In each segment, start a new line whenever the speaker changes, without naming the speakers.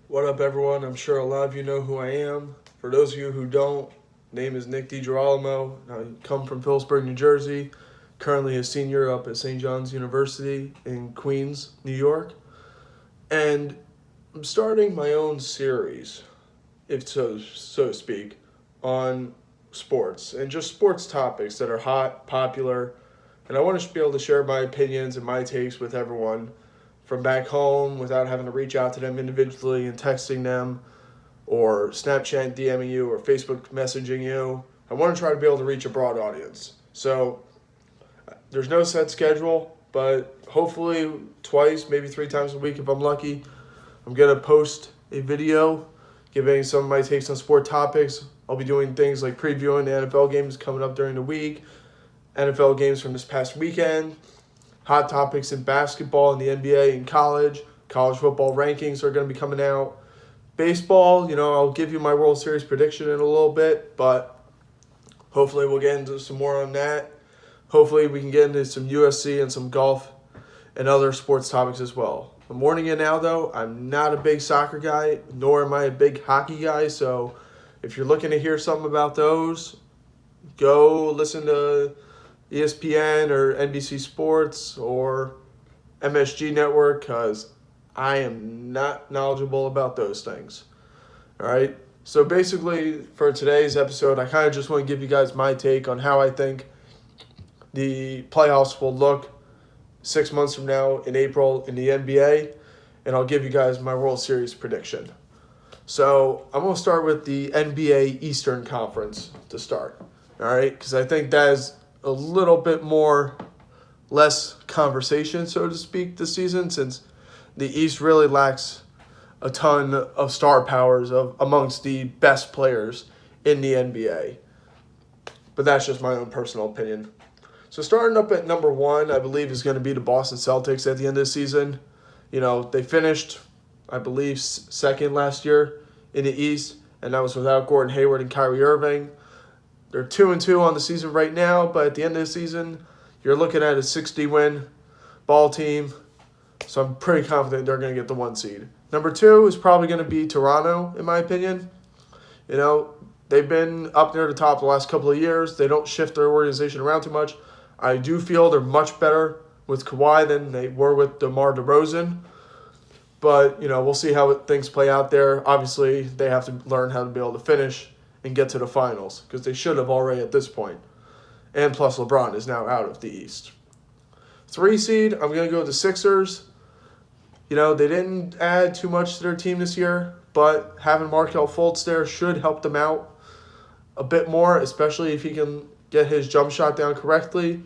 What up, everyone? I'm sure a lot of you know who I am. For those of you who don't, name is Nick DiGirolamo. I come from Phillipsburg, New Jersey. Currently a senior up at St. John's University in Queens, New York. And I'm starting my own series, if so to speak, on sports and just sports topics that are hot, popular. And I want to be able to share my opinions and my takes with everyone from back home without having to reach out to them individually and texting them or Snapchat DMing you or Facebook messaging you. I want to try to be able to reach a broad audience. So there's no set schedule, but hopefully twice, maybe 3 times a week if I'm lucky, I'm going to post a video giving some of my takes on sport topics. I'll be doing things like previewing the NFL games coming up during the week, NFL games from this past weekend, hot topics in basketball and the NBA and college football rankings are going to be coming out. Baseball, I'll give you my World Series prediction in a little bit, but hopefully we'll get into some more on that. Hopefully we can get into some UFC and some golf and other sports topics as well. I'm warning you now, though, I'm not a big soccer guy, nor am I a big hockey guy, so if you're looking to hear something about those, go listen to ESPN or NBC Sports or MSG Network, because I am not knowledgeable about those things. All right? So basically, for today's episode, I kind of just want to give you guys my take on how I think the playoffs will look 6 months from now in April in the NBA, and I'll give you guys my World Series prediction. So I'm going to start with the NBA Eastern Conference to start, all right? Because I think that is a little bit less conversation, so to speak, this season, since the East really lacks a ton of star powers amongst the best players in the NBA. But that's just my own personal opinion. So starting up at number one, I believe, is going to be the Boston Celtics at the end of the season. They finished, I believe, second last year in the East, and that was without Gordon Hayward and Kyrie Irving. They're 2-2 on the season right now, but at the end of the season, you're looking at a 60-win ball team. So I'm pretty confident they're going to get the 1 seed. Number 2 is probably going to be Toronto, in my opinion. They've been up near the top the last couple of years. They don't shift their organization around too much. I do feel they're much better with Kawhi than they were with DeMar DeRozan. But, we'll see how things play out there. Obviously, they have to learn how to be able to finish and get to the finals, because they should have already at this point. And plus, LeBron is now out of the East. 3 seed, I'm going to go with the Sixers. They didn't add too much to their team this year, but having Markelle Fultz there should help them out a bit more, especially if he can get his jump shot down correctly.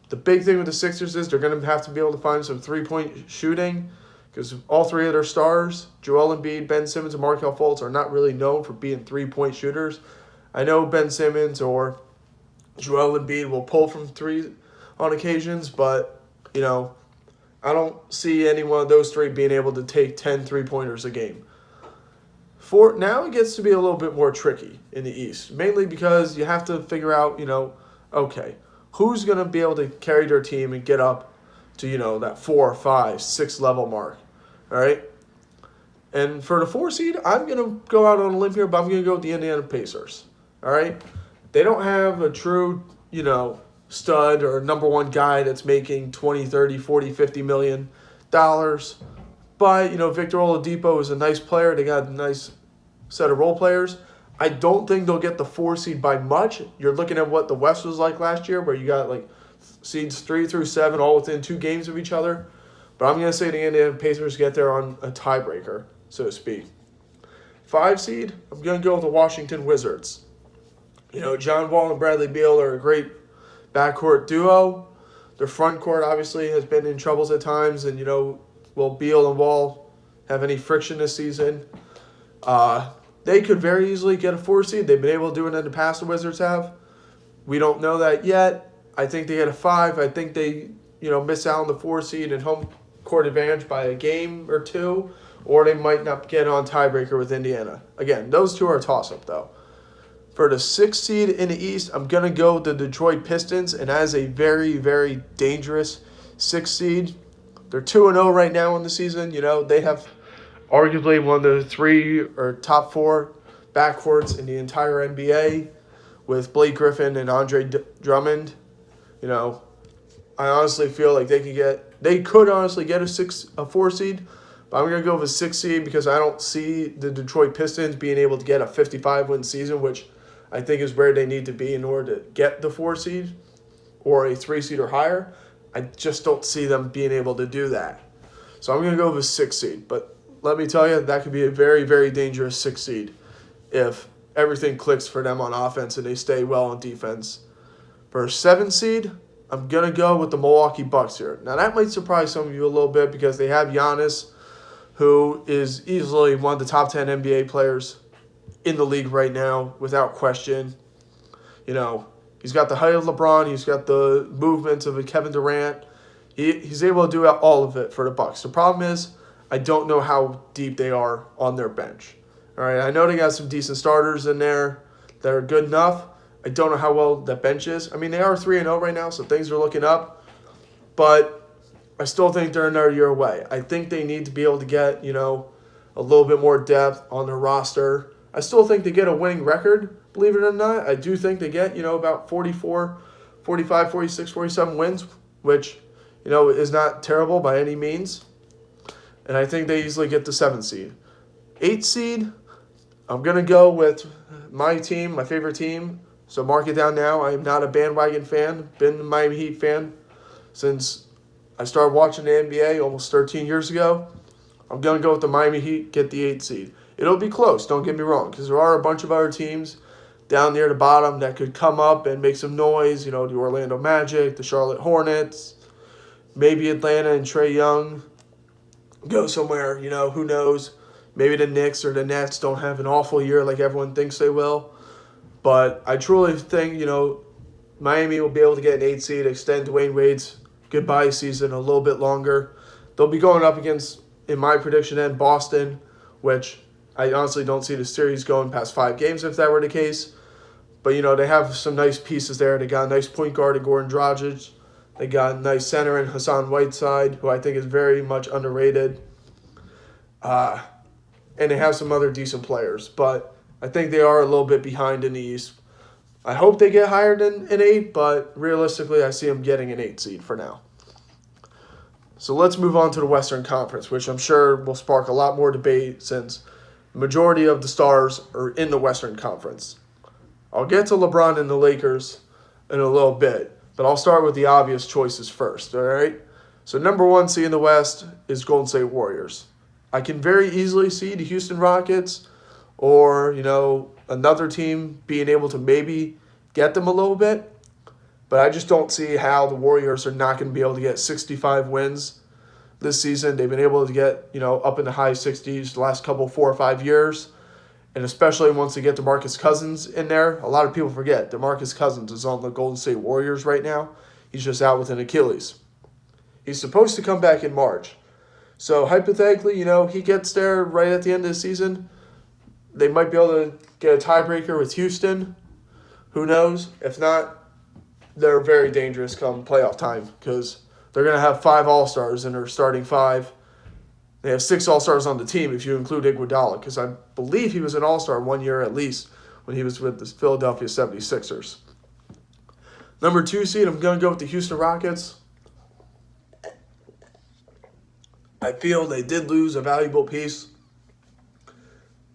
The big thing with the Sixers is they're going to have to be able to find some three-point shooting, because all 3 of their stars, Joel Embiid, Ben Simmons, and Markelle Fultz, are not really known for being three-point shooters. I know Ben Simmons or Joel Embiid will pull from 3 on occasions, but, I don't see any one of those 3 being able to take 10 three-pointers a game. Now it gets to be a little bit more tricky in the East, mainly because you have to figure out, okay, who's going to be able to carry their team and get up to, that 4, 5, 6 level mark, all right? And for the 4 seed, I'm going to go out on a limb here, but I'm going to go with the Indiana Pacers, all right? They don't have a true, stud or number 1 guy that's making 20, 30, 40, 50 million dollars. But, Victor Oladipo is a nice player. They got a nice set of role players. I don't think they'll get the 4 seed by much. You're looking at what the West was like last year, where you got seeds 3 through 7 all within 2 games of each other. But I'm going to say the Indiana Pacers get there on a tiebreaker, so to speak. 5 seed, I'm going to go with the Washington Wizards. John Wall and Bradley Beal are a great backcourt duo. Their front court obviously has been in troubles at times, and will Beal and Wall have any friction this season? They could very easily get a 4 seed. They've been able to do it in the past, the Wizards have. We don't know that yet. I think they get a 5. I think they, miss out on the 4 seed and home court advantage by a game or 2, or they might not get on tiebreaker with Indiana. Again, those 2 are a toss-up, though. For the 6th seed in the East, I'm going to go with the Detroit Pistons, and as a very, very dangerous 6th seed. They're 2-0 right now in the season. They have arguably one of the 3 or top 4 backcourts in the entire NBA with Blake Griffin and Andre Drummond. You know, I honestly feel like they could honestly get a 4 seed, but I'm gonna go with a 6 seed because I don't see the Detroit Pistons being able to get a 55-win season, which I think is where they need to be in order to get the 4 seed or a 3 seed or higher. I just don't see them being able to do that. So I'm going to go with a 6 seed. But let me tell you, that could be a very, very dangerous 6 seed if everything clicks for them on offense and they stay well on defense. For a 7 seed, I'm going to go with the Milwaukee Bucks here. Now, that might surprise some of you a little bit because they have Giannis, who is easily one of the top 10 NBA players in the league right now, without question. You know, he's got the height of LeBron. He's got the movements of a Kevin Durant. He's able to do all of it for the Bucks. The problem is, I don't know how deep they are on their bench. All right, I know they got some decent starters in there that are good enough. I don't know how well that bench is. I mean, they are 3-0 right now, so things are looking up. But I still think they're another year away. I think they need to be able to get, you know, a little bit more depth on their roster. I still think they get a winning record, believe it or not. I do think they get, you know, about 44, 45, 46, 47 wins, which, you know, is not terrible by any means. And I think they easily get the 7 seed. 8 seed, I'm going to go with my team, my favorite team. So mark it down now. I am not a bandwagon fan. Been a Miami Heat fan since I started watching the NBA almost 13 years ago. I'm going to go with the Miami Heat, get the 8 seed. It'll be close, don't get me wrong, because there are a bunch of other teams down near the bottom that could come up and make some noise. You know, the Orlando Magic, the Charlotte Hornets, maybe Atlanta and Trae Young go somewhere, you know, who knows. Maybe the Knicks or the Nets don't have an awful year like everyone thinks they will. But I truly think, you know, Miami will be able to get an 8 seed, extend Dwayne Wade's goodbye season a little bit longer. They'll be going up against, in my prediction, then Boston, which I honestly don't see the series going past 5 games if that were the case. But, you know, they have some nice pieces there. They got a nice point guard in Goran Dragic. They got a nice center in Hassan Whiteside, who I think is very much underrated. And they have some other decent players. But I think they are a little bit behind in the East. I hope they get higher than an 8, but realistically I see them getting an 8 seed for now. So let's move on to the Western Conference, which I'm sure will spark a lot more debate since the majority of the stars are in the Western Conference. I'll get to LeBron and the Lakers in a little bit, but I'll start with the obvious choices first, all right? So number 1 seed in the West is Golden State Warriors. I can very easily see the Houston Rockets or, you know, another team being able to maybe get them a little bit, but I just don't see how the Warriors are not going to be able to get 65 wins this season. They've been able to get, you know, up in the high 60s the last 4 or 5 years. And especially once they get DeMarcus Cousins in there, a lot of people forget DeMarcus Cousins is on the Golden State Warriors right now. He's just out with an Achilles. He's supposed to come back in March. So hypothetically, you know, he gets there right at the end of the season. They might be able to get a tiebreaker with Houston. Who knows? If not, they're very dangerous come playoff time because they're going to have 5 All-Stars in their starting 5. They have 6 All-Stars on the team if you include Iguodala, because I believe he was an All-Star 1 year at least when he was with the Philadelphia 76ers. Number 2 seed, I'm going to go with the Houston Rockets. I feel they did lose a valuable piece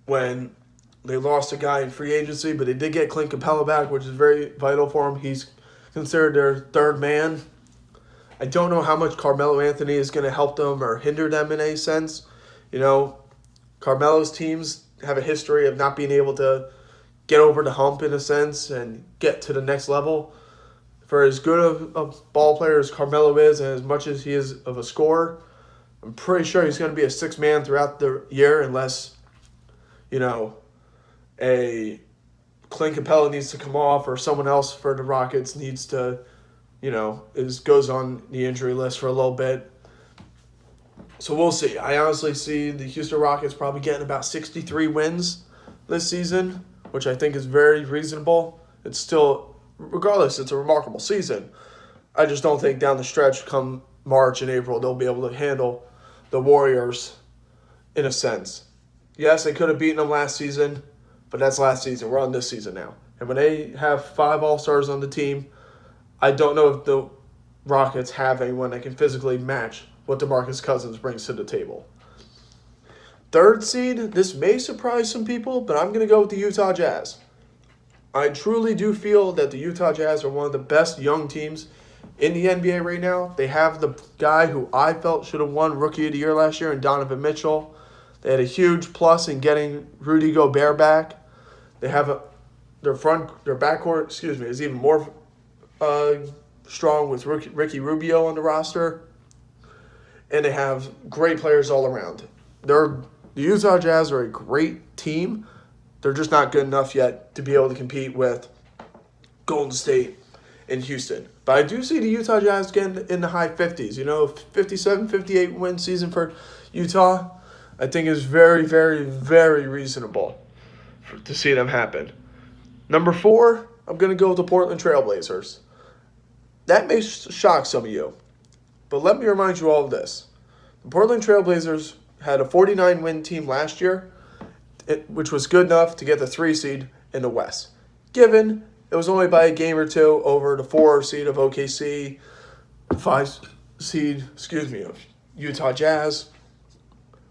when they lost a guy in free agency, but they did get Clint Capella back, which is very vital for him. He's considered their third man. I don't know how much Carmelo Anthony is going to help them or hinder them in any sense. You know, Carmelo's teams have a history of not being able to get over the hump in a sense and get to the next level. For as good of a ball player as Carmelo is and as much as he is of a scorer, I'm pretty sure he's going to be a 6 man throughout the year unless, you know, a Clint Capella needs to come off or someone else for the Rockets needs to, you know, goes on the injury list for a little bit. So we'll see. I honestly see the Houston Rockets probably getting about 63 wins this season, which I think is very reasonable. It's still, regardless, it's a remarkable season. I just don't think down the stretch come March and April they'll be able to handle the Warriors in a sense. Yes, they could have beaten them last season, but that's last season. We're on this season now. And when they have 5 All-Stars on the team, I don't know if the Rockets have anyone that can physically match what DeMarcus Cousins brings to the table. 3rd seed, this may surprise some people, but I'm going to go with the Utah Jazz. I truly do feel that the Utah Jazz are one of the best young teams in the NBA right now. They have the guy who I felt should have won Rookie of the Year last year in Donovan Mitchell. They had a huge plus in getting Rudy Gobert back. They have their backcourt, is even more strong with Ricky Rubio on the roster. And they have great players all around. The Utah Jazz are a great team. They're just not good enough yet to be able to compete with Golden State and Houston. But I do see the Utah Jazz getting in the high 50s. 57, 58 win season for Utah, I think is very, very, very reasonable to see them happen. Number 4, I'm going to go with the Portland Trailblazers. That may shock some of you, but let me remind you all of this. The Portland Trailblazers had a 49-win team last year, which was good enough to get the 3 seed in the West. Given it was only by a game or 2 over the 4 seed of OKC, 5 seed, of Utah Jazz.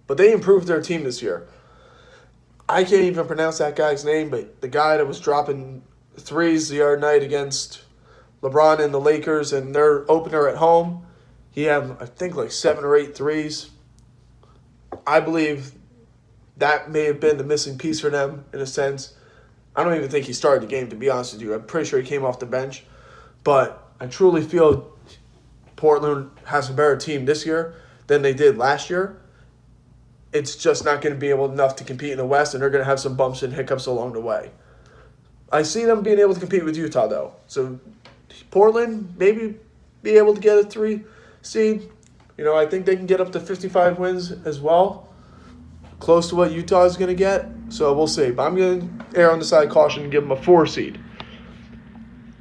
But they improved their team this year. I can't even pronounce that guy's name, but the guy that was dropping 3s the other night against LeBron and the Lakers and their opener at home, he had, I think, like 7 or 8 threes. I believe that may have been the missing piece for them in a sense. I don't even think he started the game, to be honest with you. I'm pretty sure he came off the bench. But I truly feel Portland has a better team this year than they did last year. It's just not going to be enough to compete in the West, and they're going to have some bumps and hiccups along the way. I see them being able to compete with Utah, though. So Portland maybe be able to get a 3 seed. I think they can get up to 55 wins as well. Close to what Utah is going to get. So we'll see. But I'm going to err on the side of caution and give them a 4 seed.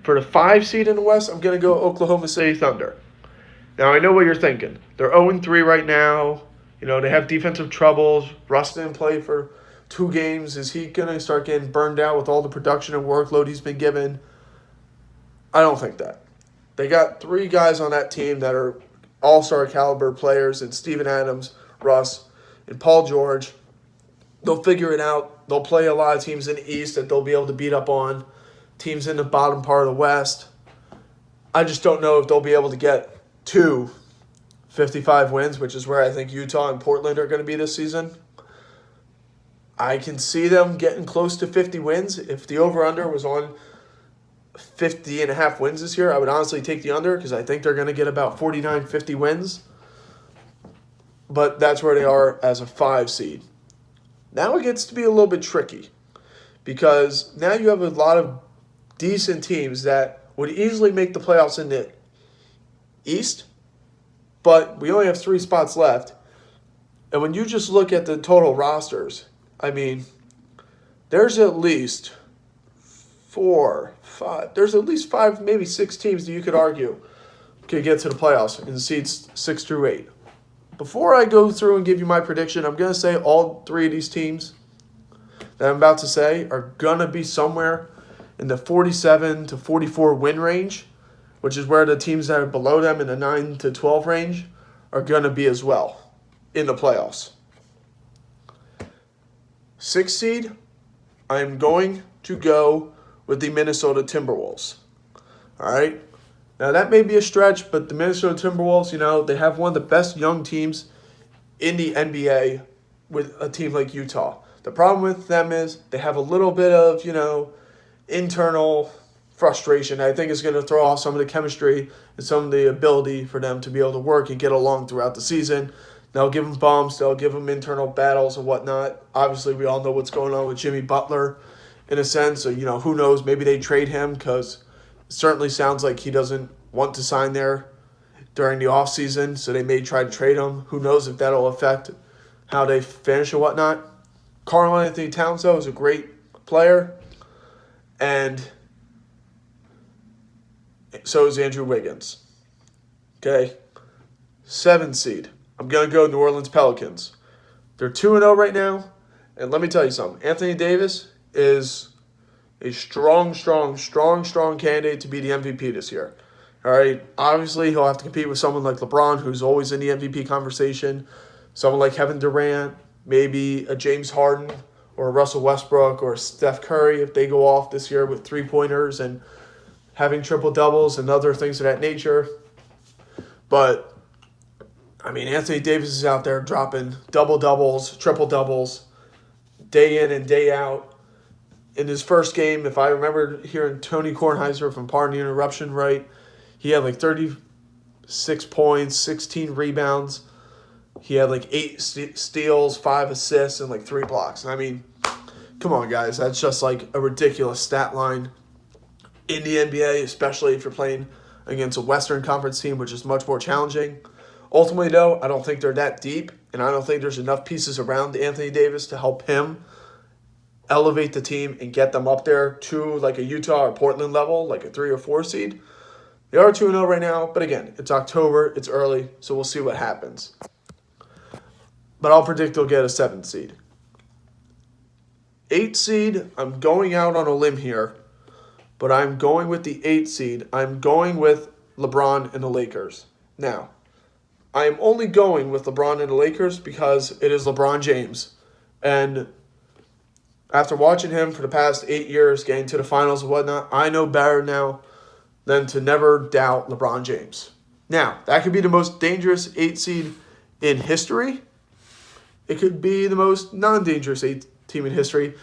For the 5 seed in the West, I'm going to go Oklahoma City Thunder. Now, I know what you're thinking. They're 0-3 right now. They have defensive troubles. Russ didn't play for 2 games. Is he going to start getting burned out with all the production and workload he's been given? I don't think that. They got 3 guys on that team that are all-star caliber players, and Steven Adams, Russ, and Paul George. They'll figure it out. They'll play a lot of teams in the East that they'll be able to beat up on, teams in the bottom part of the West. I just don't know if they'll be able to get to 55 wins, which is where I think Utah and Portland are going to be this season. I can see them getting close to 50 wins. If the over-under was on 50.5 wins this year, I would honestly take the under because I think they're going to get about 49, 50 wins. But that's where they are as a 5 seed. Now it gets to be a little bit tricky because now you have a lot of decent teams that would easily make the playoffs in the East, but we only have 3 spots left. And when you just look at the total rosters, there's at least 4, 5. There's at least 5, maybe 6 teams that you could argue could get to the playoffs in seeds 6 through 8. Before I go through and give you my prediction, I'm going to say all 3 of these teams that I'm about to say are going to be somewhere in the 47 to 44 win range, which is where the teams that are below them in the 9 to 12 range are going to be as well in the playoffs. 6 seed, I'm going to go with the Minnesota Timberwolves. All right? Now, that may be a stretch, but the Minnesota Timberwolves, they have one of the best young teams in the NBA with a team like Utah. The problem with them is they have a little bit of, internal frustration. I think is going to throw off some of the chemistry and some of the ability for them to be able to work and get along throughout the season. They'll give them bumps. They'll give them internal battles and whatnot. Obviously, we all know what's going on with Jimmy Butler in a sense. So, who knows? Maybe they trade him because it certainly sounds like he doesn't want to sign there during the offseason. So they may try to trade him. Who knows if that'll affect how they finish or whatnot. Karl-Anthony Towns, though, is a great player. And so is Andrew Wiggins. Okay. 7 seed. I'm going to go New Orleans Pelicans. They're 2-0 right now. And let me tell you something. Anthony Davis is a strong candidate to be the MVP this year. All right. Obviously, he'll have to compete with someone like LeBron, who's always in the MVP conversation. Someone like Kevin Durant, maybe a James Harden or a Russell Westbrook or a Steph Curry if they go off this year with three-pointers and having triple-doubles and other things of that nature. But, I mean, Anthony Davis is out there dropping double-doubles, triple-doubles, day in and day out. In his first game, if I remember hearing Tony Kornheiser from Pardon the Interruption right, he had like 36 points, 16 rebounds. He had like 8 steals, 5 assists, and like 3 blocks. And I mean, come on, guys. That's just like a ridiculous stat line in the NBA, especially if you're playing against a Western Conference team, which is much more challenging. Ultimately, though, I don't think they're that deep, and I don't think there's enough pieces around Anthony Davis to help him elevate the team and get them up there to like a Utah or Portland level, like a 3 or 4 seed. They are 2-0 right now, but again, it's October, it's early, so we'll see what happens. But I'll predict they'll get a 7 seed. 8 seed, I'm going out on a limb here, but I'm going with the 8 seed. I'm going with LeBron and the Lakers. Now, I am only going with LeBron and the Lakers because it is LeBron James. And after watching him for the past 8 years, getting to the finals and whatnot, I know better now than to never doubt LeBron James. Now, that could be the most dangerous 8 seed in history. It could be the most non-dangerous 8 team in history.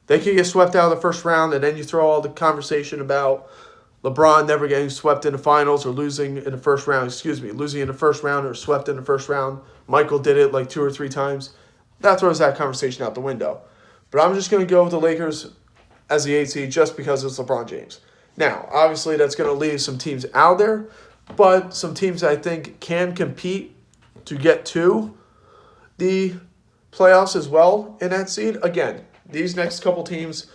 They could get swept out of the first round, and then you throw all the conversation about LeBron never getting swept in the finals or losing in the first round. Losing in the first round or swept in the first round. Michael did it like 2 or 3 times. That throws that conversation out the window. But I'm just going to go with the Lakers as the 8 seed just because it's LeBron James. Now, obviously, that's going to leave some teams out there, but some teams I think can compete to get to the playoffs as well in that seed. Again, these next couple teams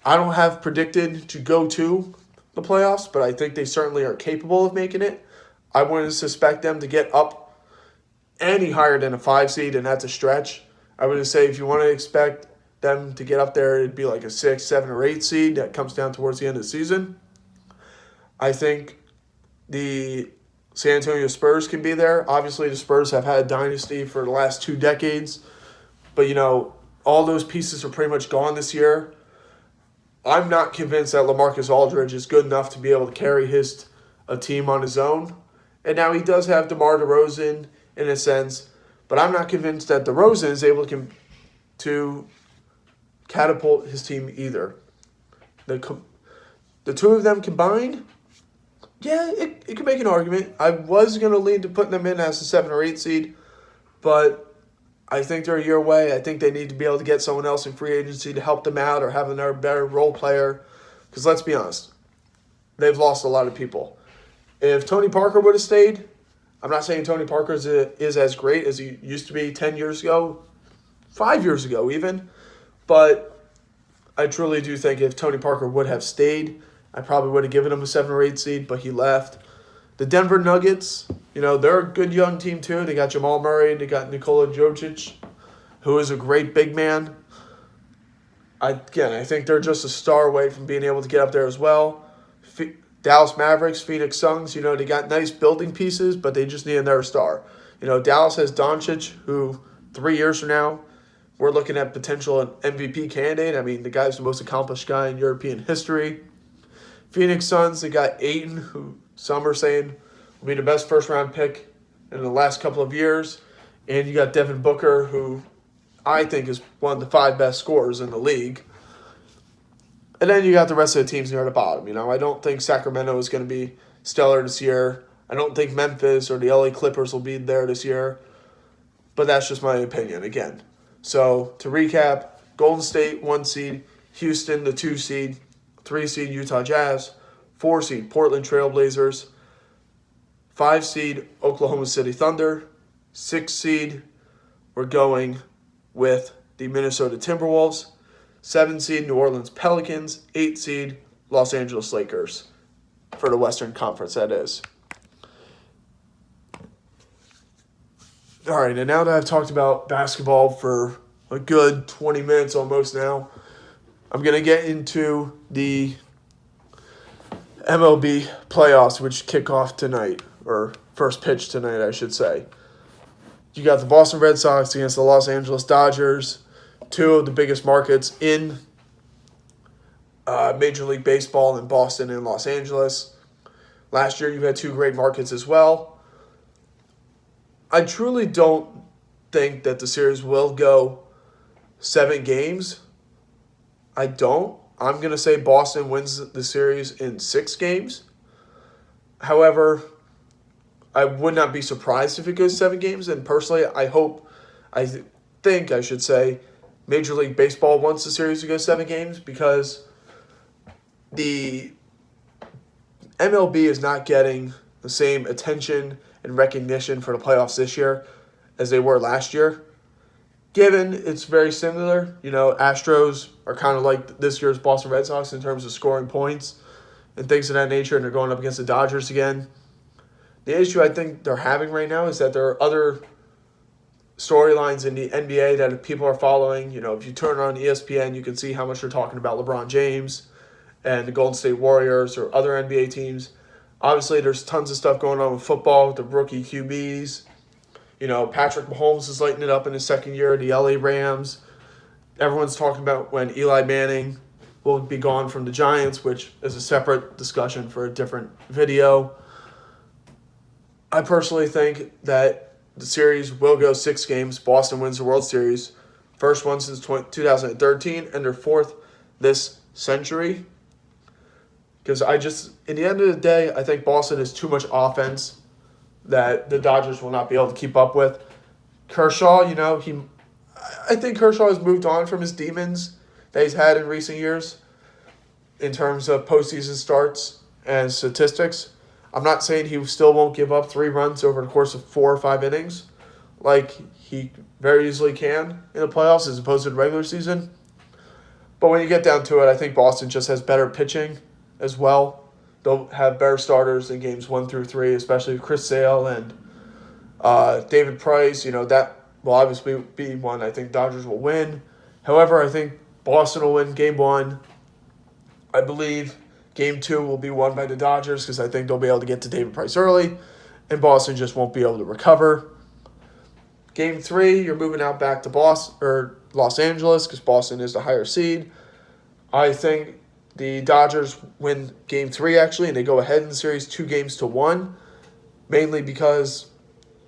I don't have predicted to go to the playoffs, but I think they certainly are capable of making it. I wouldn't suspect them to get up any higher than a 5 seed, and that's a stretch. I would say if you want to expect them to get up there, it'd be like a 6, 7, or 8 seed that comes down towards the end of the season. I think the San Antonio Spurs can be there. Obviously, the Spurs have had a dynasty for the last 2 decades, but all those pieces are pretty much gone this year. I'm not convinced that LaMarcus Aldridge is good enough to be able to carry a team on his own. And now he does have DeMar DeRozan in a sense, but I'm not convinced that DeRozan is able to catapult his team either. The 2 of them combined, yeah, it could make an argument. I was going to lean to putting them in as a 7 or 8 seed, but I think they're a year away. I think they need to be able to get someone else in free agency to help them out or have another better role player. Because let's be honest, they've lost a lot of people. If Tony Parker would have stayed, I'm not saying Tony Parker is as great as he used to be 10 years ago, 5 years ago even, but I truly do think if Tony Parker would have stayed, I probably would have given him a 7 or 8 seed, but he left. The Denver Nuggets, they're a good young team too. They got Jamal Murray. They got Nikola Jokic, who is a great big man. I think they're just a star away from being able to get up there as well. Dallas Mavericks, Phoenix Suns, they got nice building pieces, but they just need another star. Dallas has Doncic, who 3 years from now, we're looking at potential MVP candidate. I mean, the guy's the most accomplished guy in European history. Phoenix Suns, they got Ayton, who some are saying will be the best first-round pick in the last couple of years. And you got Devin Booker, who I think is one of the 5 best scorers in the league. And then you got the rest of the teams near the bottom. I don't think Sacramento is going to be stellar this year. I don't think Memphis or the LA Clippers will be there this year. But that's just my opinion again. So to recap, Golden State 1 seed, Houston the 2 seed, 3 seed Utah Jazz, 4 seed Portland Trail Blazers, 5 seed Oklahoma City Thunder, 6 seed we're going with the Minnesota Timberwolves, 7 seed New Orleans Pelicans, 8 seed Los Angeles Lakers for the Western Conference, that is. All right, and now that I've talked about basketball for a good 20 minutes almost now, I'm going to get into the MLB playoffs, which kick off tonight, or first pitch tonight, I should say. You got the Boston Red Sox against the Los Angeles Dodgers, two of the biggest markets in Major League Baseball in Boston and Los Angeles. Last year, you had two great markets as well. I truly don't think that the series will go 7 games. I don't. I'm going to say Boston wins the series in 6 games. However, I would not be surprised if it goes 7 games. And personally, I think I should say, Major League Baseball wants the series to go 7 games because the MLB is not getting the same attention and recognition for the playoffs this year as they were last year. Given it's very similar, Astros are kind of like this year's Boston Red Sox in terms of scoring points and things of that nature, and they're going up against the Dodgers again. The issue I think they're having right now is that there are other storylines in the NBA that people are following. If you turn on ESPN, you can see how much they're talking about LeBron James and the Golden State Warriors or other NBA teams. Obviously, there's tons of stuff going on with football, with the rookie QBs. Patrick Mahomes is lighting it up in his second year, the LA Rams. Everyone's talking about when Eli Manning will be gone from the Giants, which is a separate discussion for a different video. I personally think that the series will go 6 games. Boston wins the World Series. First one since 2013 and their 4th this century. Because in the end of the day, I think Boston has too much offense that the Dodgers will not be able to keep up with. Kershaw, I think Kershaw has moved on from his demons that he's had in recent years in terms of postseason starts and statistics. I'm not saying he still won't give up 3 runs over the course of 4 or 5 innings like he very easily can in the playoffs as opposed to the regular season. But when you get down to it, I think Boston just has better pitching as well. They'll have better starters in games 1 through 3, especially Chris Sale and David Price. That will obviously be one I think Dodgers will win. However, I think Boston will win Game 1. I believe Game 2 will be won by the Dodgers because I think they'll be able to get to David Price early, and Boston just won't be able to recover. Game 3, you're moving out back to Los Angeles because Boston is the higher seed. I think the Dodgers win Game 3, actually, and they go ahead in the series 2-1, mainly because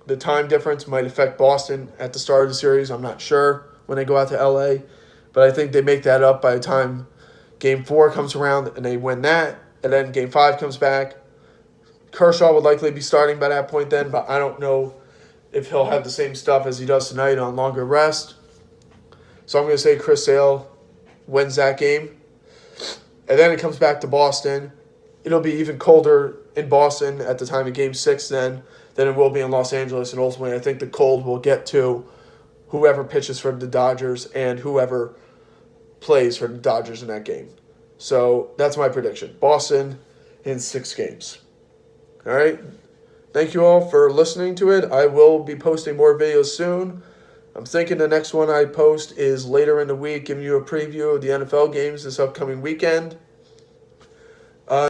the time difference might affect Boston at the start of the series. I'm not sure when they go out to L.A., but I think they make that up by the time Game 4 comes around and they win that, and then Game 5 comes back. Kershaw would likely be starting by that point then, but I don't know if he'll have the same stuff as he does tonight on longer rest. So I'm going to say Chris Sale wins that game. And then it comes back to Boston. It'll be even colder in Boston at the time of Game 6 than it will be in Los Angeles. And ultimately, I think the cold will get to whoever pitches for the Dodgers and whoever plays for the Dodgers in that game. So that's my prediction. Boston in 6 games. All right. Thank you all for listening to it. I will be posting more videos soon. I'm thinking the next one I post is later in the week, giving you a preview of the NFL games this upcoming weekend.